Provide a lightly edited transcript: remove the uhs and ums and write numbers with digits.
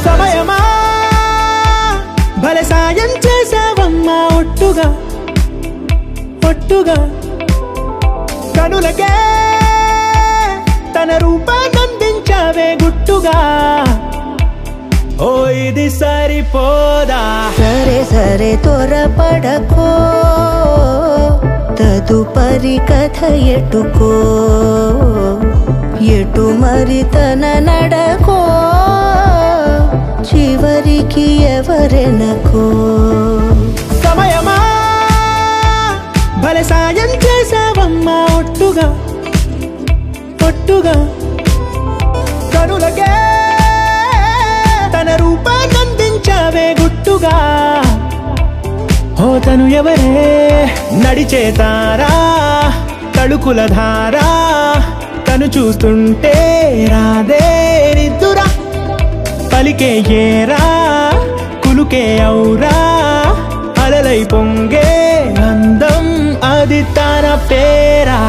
సమయమా భలే సాయం చేసావమ్మా ఒట్టుగా ఒట్టుగా కనులకే తన రూపాన్నందించావే గుట్టుగా ఓ ఇది సరిపోదా సరే సరే త్వరపడకో తదుపరి కథ ఎటుకో ఎటు మరి తన నడకో చివరికి ఎవరెనకో సమయమా భలే సాయం చేసావమ్మా ఒట్టుగా ఒట్టుగా కనులకే తన రూపాన్నందించావే గుట్టుగా ఓ తను ఎవరే నడిచేతారా తళుకుల ధారా తను చూస్తుంటే రాదే నిద్దురా పలికే ఏరా కులుకే ఔరా అలలై పొంగే అందం అది తన పేరా